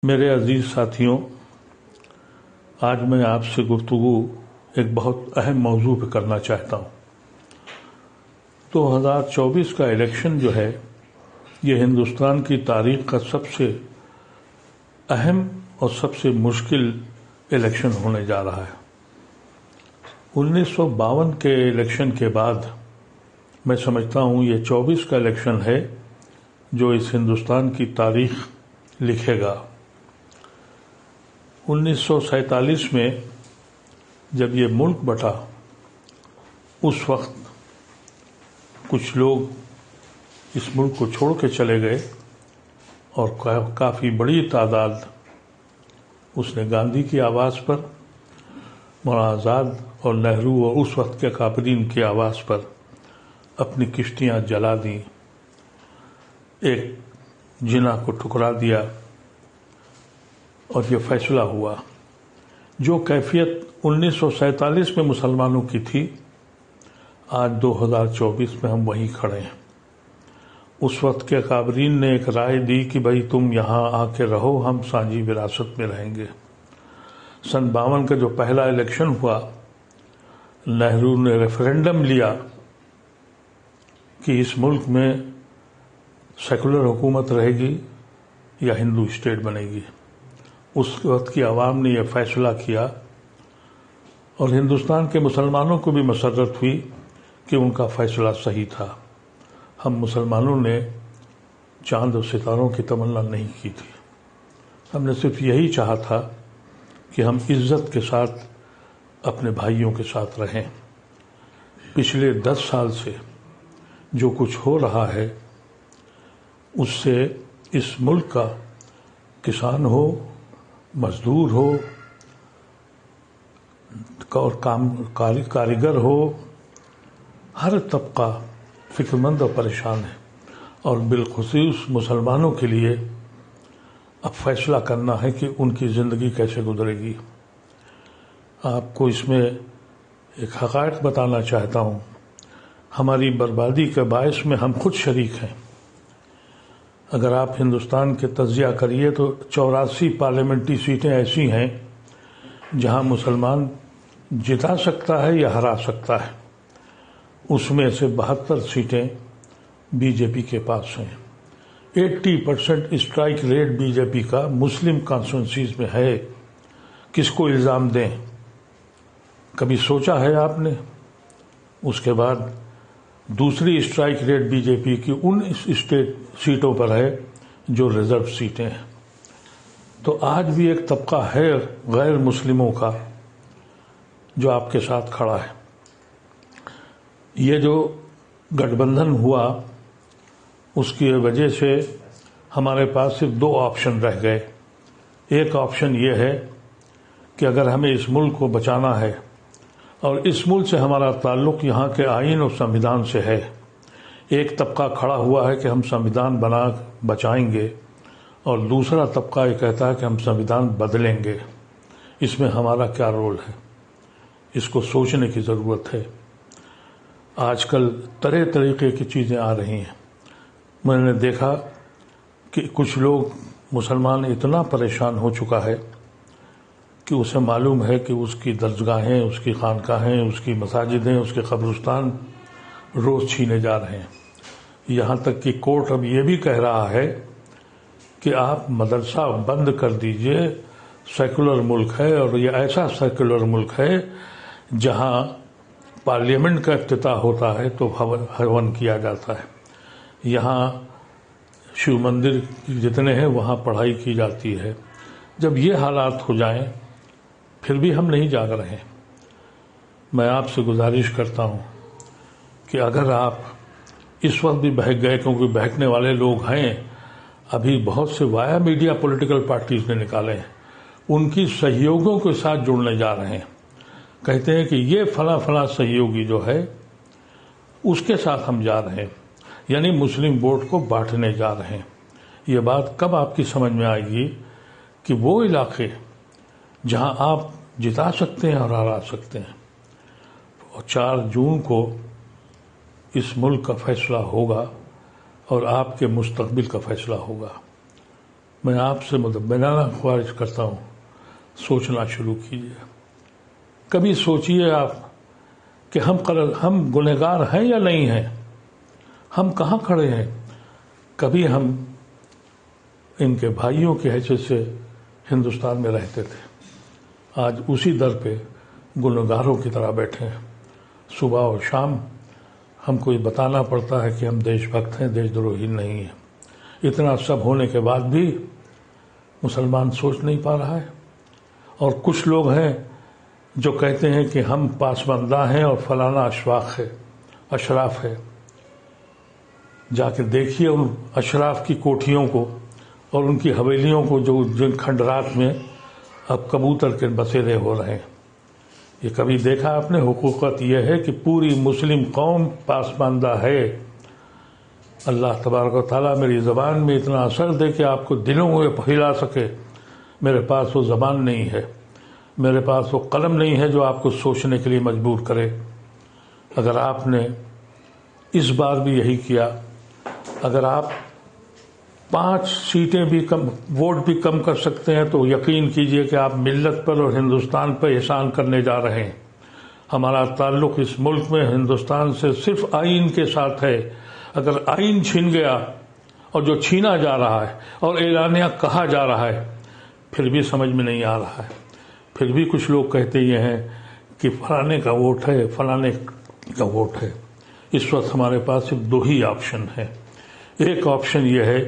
میرے عزیز ساتھیوں، آج میں آپ سے گفتگو ایک بہت اہم موضوع پہ کرنا چاہتا ہوں۔ 2024 کا الیکشن جو ہے یہ ہندوستان کی تاریخ کا سب سے اہم اور سب سے مشکل الیکشن ہونے جا رہا ہے۔ 1952 کے الیکشن کے بعد میں سمجھتا ہوں یہ 24 کا الیکشن ہے جو اس ہندوستان کی تاریخ لکھے گا۔ 1947 میں جب یہ ملک بٹا اس وقت کچھ لوگ اس ملک کو چھوڑ کے چلے گئے اور کافی بڑی تعداد اس نے گاندھی کی آواز پر، مولانا آزاد اور نہرو اور اس وقت کے کابرین کی آواز پر اپنی کشتیاں جلا دیں، ایک جناح کو ٹھکرا دیا اور یہ فیصلہ ہوا۔ جو کیفیت 1947 میں مسلمانوں کی تھی، آج 2024 میں ہم وہیں کھڑے ہیں۔ اس وقت کے کابرین نے ایک رائے دی کہ بھائی تم یہاں آ کے رہو، ہم سانجی وراثت میں رہیں گے۔ 52 کا جو پہلا الیکشن ہوا، نہرو نے ریفرینڈم لیا کہ اس ملک میں سیکولر حکومت رہے گی یا ہندو اسٹیٹ بنے گی۔ اس وقت کی عوام نے یہ فیصلہ کیا اور ہندوستان کے مسلمانوں کو بھی مسرت ہوئی کہ ان کا فیصلہ صحیح تھا۔ ہم مسلمانوں نے چاند و ستاروں کی تمنا نہیں کی تھی، ہم نے صرف یہی چاہا تھا کہ ہم عزت کے ساتھ اپنے بھائیوں کے ساتھ رہیں۔ پچھلے 10 سال سے جو کچھ ہو رہا ہے اس سے اس ملک کا کسان ہو، مزدور ہو اور کاریگر ہو، ہر طبقہ فکر مند اور پریشان ہے، اور بالخصوص مسلمانوں کے لیے اب فیصلہ کرنا ہے کہ ان کی زندگی کیسے گزرے گی۔ آپ کو اس میں ایک حقائق بتانا چاہتا ہوں، ہماری بربادی کے باعث میں ہم خود شریک ہیں۔ اگر آپ ہندوستان کے تجزیہ کریے تو 84 پارلیمنٹری سیٹیں ایسی ہیں جہاں مسلمان جتا سکتا ہے یا ہرا سکتا ہے، اس میں سے 72 سیٹیں بی جے پی کے پاس ہیں۔ 80% اسٹرائک ریٹ بی جے پی کا مسلم کانسٹیٹوئنسیز میں ہے۔ کس کو الزام دیں؟ کبھی سوچا ہے آپ نے؟ اس کے بعد دوسری اسٹرائک ریٹ بی جے پی کی ان اسٹیٹ سیٹوں پر ہے جو ریزرو سیٹیں ہیں۔ تو آج بھی ایک طبقہ ہے غیر مسلموں کا جو آپ کے ساتھ کھڑا ہے۔ یہ جو گٹھ بندھن ہوا اس کی وجہ سے ہمارے پاس صرف 2 آپشن رہ گئے۔ ایک آپشن یہ ہے کہ اگر ہمیں اس ملک کو بچانا ہے اور اس ملک سے ہمارا تعلق یہاں کے آئین اور سنویدھان سے ہے، ایک طبقہ کھڑا ہوا ہے کہ ہم سنویدھان بنا بچائیں گے، اور دوسرا طبقہ یہ کہتا ہے کہ ہم سنویدھان بدلیں گے۔ اس میں ہمارا کیا رول ہے؟ اس کو سوچنے کی ضرورت ہے۔ آج کل طرح طریقے کی چیزیں آ رہی ہیں۔ میں نے دیکھا کہ کچھ لوگ مسلمان اتنا پریشان ہو چکا ہے کہ اسے معلوم ہے کہ اس کی درسگاہیں، اس کی خانقاہیں، اس کی مساجدیں، اس کے قبرستان روز چھینے جا رہے ہیں۔ یہاں تک کہ کورٹ اب یہ بھی کہہ رہا ہے کہ آپ مدرسہ بند کر دیجئے، سیکولر ملک ہے، اور یہ ایسا سیکولر ملک ہے جہاں پارلیمنٹ کا افتتاح ہوتا ہے تو ہون کیا جاتا ہے، یہاں شیو مندر جتنے ہیں وہاں پڑھائی کی جاتی ہے۔ جب یہ حالات ہو جائیں پھر بھی ہم نہیں جاگ رہے ہیں۔ میں آپ سے گزارش کرتا ہوں کہ اگر آپ اس وقت بھی بہک گئے، کیونکہ بہکنے والے لوگ ہیں، ابھی بہت سے وایا میڈیا پولیٹیکل پارٹیز نے نکالے ہیں، ان کی سہیوگوں کے ساتھ جڑنے جا رہے ہیں، کہتے ہیں کہ یہ فلاں فلاں سہیوگی جو ہے اس کے ساتھ ہم جا رہے ہیں، یعنی مسلم ووٹ کو بانٹنے جا رہے ہیں۔ یہ بات کب آپ کی سمجھ میں آئے گی کہ وہ علاقے جہاں آپ جتا سکتے ہیں اور ہرا سکتے ہیں، اور 4 جون کو اس ملک کا فیصلہ ہوگا اور آپ کے مستقبل کا فیصلہ ہوگا۔ میں آپ سے مدبرانہ خواہش کرتا ہوں، سوچنا شروع کیجیے. کبھی سوچیے آپ کہ ہم گنہگار ہیں یا نہیں ہیں، ہم کہاں کھڑے ہیں. کبھی ہم ان کے بھائیوں کی حیثیت سے ہندوستان میں رہتے تھے، آج اسی در پہ گنہگاروں کی طرح بیٹھے ہیں. صبح اور شام ہم کو یہ بتانا پڑتا ہے کہ ہم دیش بھکت ہیں، دیش دروہی نہیں ہیں. اتنا سب ہونے کے بعد بھی مسلمان سوچ نہیں پا رہا ہے. اور کچھ لوگ ہیں جو کہتے ہیں کہ ہم پاسماندہ ہیں اور فلانا اشراف ہے. جا کے دیکھیے ان اشراف کی کوٹھیوں کو اور ان کی حویلیوں کو جو جن کھنڈرات میں اب کبوتر کے بسیرے ہو رہے ہیں. یہ کبھی دیکھا آپ نے؟ حقوقت یہ ہے کہ پوری مسلم قوم پاسماندہ ہے. اللہ تبارک و تعالیٰ میری زبان میں اتنا اثر دے کہ آپ کو دلوں میں پھیلا سکے. میرے پاس وہ زبان نہیں ہے، میرے پاس وہ قلم نہیں ہے جو آپ کو سوچنے کے لیے مجبور کرے. اگر آپ نے اس بار بھی یہی کیا، اگر آپ 5 سیٹیں بھی کم، ووٹ بھی کم کر سکتے ہیں تو یقین کیجئے کہ آپ ملت پر اور ہندوستان پر احسان کرنے جا رہے ہیں. ہمارا تعلق اس ملک میں ہندوستان سے صرف آئین کے ساتھ ہے. اگر آئین چھین گیا، اور جو چھینا جا رہا ہے اور اعلانیہ کہا جا رہا ہے، پھر بھی سمجھ میں نہیں آ رہا ہے. پھر بھی کچھ لوگ کہتے یہ ہیں کہ فلانے کا ووٹ ہے، فلانے کا ووٹ ہے. اس وقت ہمارے پاس صرف 2 ہی آپشن ہیں. ایک آپشن یہ ہے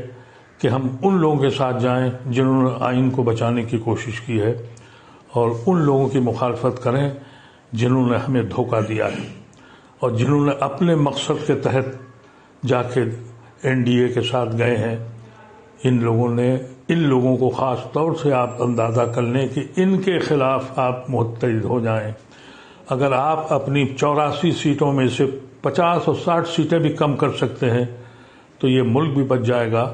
کہ ہم ان لوگوں کے ساتھ جائیں جنہوں نے آئین کو بچانے کی کوشش کی ہے، اور ان لوگوں کی مخالفت کریں جنہوں نے ہمیں دھوکہ دیا ہے اور جنہوں نے اپنے مقصد کے تحت جا کے NDA کے ساتھ گئے ہیں. ان لوگوں کو خاص طور سے آپ اندازہ کر لیں کہ ان کے خلاف آپ متحد ہو جائیں. اگر آپ اپنی 84 سیٹوں میں سے 50 اور 60 سیٹیں بھی کم کر سکتے ہیں تو یہ ملک بھی بچ جائے گا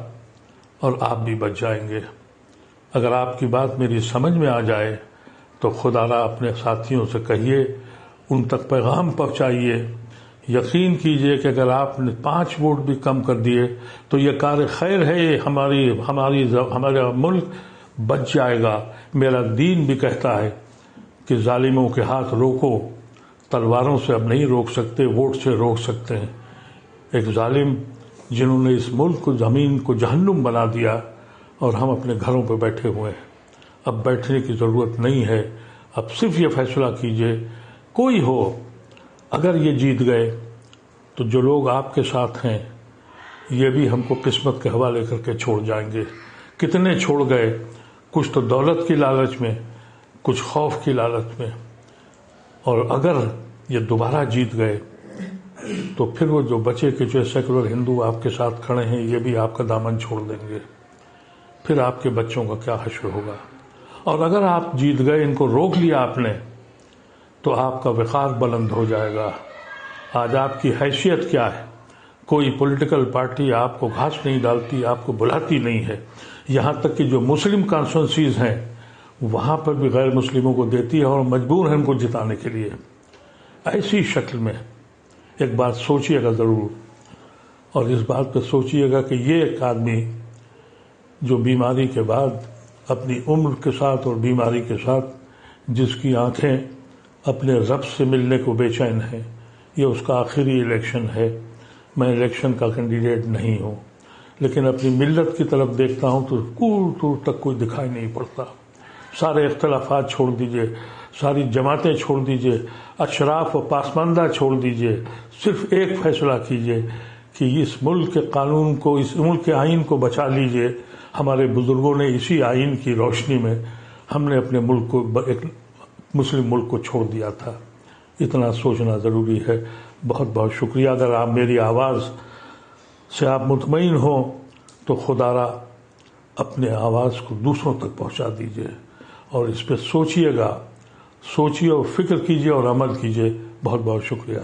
اور آپ بھی بچ جائیں گے. اگر آپ کی بات میری سمجھ میں آ جائے تو خدا را اپنے ساتھیوں سے کہیے، ان تک پیغام پہنچائیے. یقین کیجئے کہ اگر آپ نے 5 ووٹ بھی کم کر دیے تو یہ کار خیر ہے. یہ ہمارا ملک بچ جائے گا. میرا دین بھی کہتا ہے کہ ظالموں کے ہاتھ روکو. تلواروں سے اب نہیں روک سکتے، ووٹ سے روک سکتے ہیں. ایک ظالم جنہوں نے اس ملک کو، زمین کو جہنم بنا دیا، اور ہم اپنے گھروں پہ بیٹھے ہوئے ہیں. اب بیٹھنے کی ضرورت نہیں ہے. اب صرف یہ فیصلہ کیجئے، کوئی ہو، اگر یہ جیت گئے تو جو لوگ آپ کے ساتھ ہیں یہ بھی ہم کو قسمت کے حوالے کر کے چھوڑ جائیں گے. کتنے چھوڑ گئے، کچھ تو دولت کی لالچ میں، کچھ خوف کی لالچ میں. اور اگر یہ دوبارہ جیت گئے تو پھر وہ جو بچے کے جو سیکولر ہندو آپ کے ساتھ کھڑے ہیں یہ بھی آپ کا دامن چھوڑ دیں گے. پھر آپ کے بچوں کا کیا حشر ہوگا. اور اگر آپ جیت گئے، ان کو روک لیا آپ نے، تو آپ کا وقار بلند ہو جائے گا. آج آپ کی حیثیت کیا ہے؟ کوئی پولیٹیکل پارٹی آپ کو گھاس نہیں ڈالتی، آپ کو بلاتی نہیں ہے. یہاں تک کہ جو مسلم کانسٹیٹوئنسیز ہیں وہاں پر بھی غیر مسلموں کو دیتی ہے اور مجبور ہیں ان کو جتانے کے لیے. ایسی شکل میں ایک بات سوچیے گا ضرور، اور اس بات پہ سوچیے گا کہ یہ ایک آدمی جو بیماری کے بعد اپنی عمر کے ساتھ اور بیماری کے ساتھ جس کی آنکھیں اپنے رب سے ملنے کو بے چین ہیں، یہ اس کا آخری الیکشن ہے. میں الیکشن کا کینڈیڈیٹ نہیں ہوں، لیکن اپنی ملت کی طرف دیکھتا ہوں تو دور دور تک کوئی دکھائی نہیں پڑتا. سارے اختلافات چھوڑ دیجئے، ساری جماعتیں چھوڑ دیجئے، اشراف و پاسماندہ چھوڑ دیجئے. صرف ایک فیصلہ کیجئے کہ اس ملک کے قانون کو، اس ملک کے آئین کو بچا لیجئے. ہمارے بزرگوں نے اسی آئین کی روشنی میں ہم نے اپنے ملک کو، ایک مسلم ملک کو چھوڑ دیا تھا. اتنا سوچنا ضروری ہے. بہت بہت شکریہ. اگر آپ میری آواز سے آپ مطمئن ہوں تو خدا را اپنے آواز کو دوسروں تک پہنچا دیجئے، اور اس پہ سوچئے گا، سوچئے اور فکر کیجئے اور عمل کیجئے. بہت بہت شکریہ.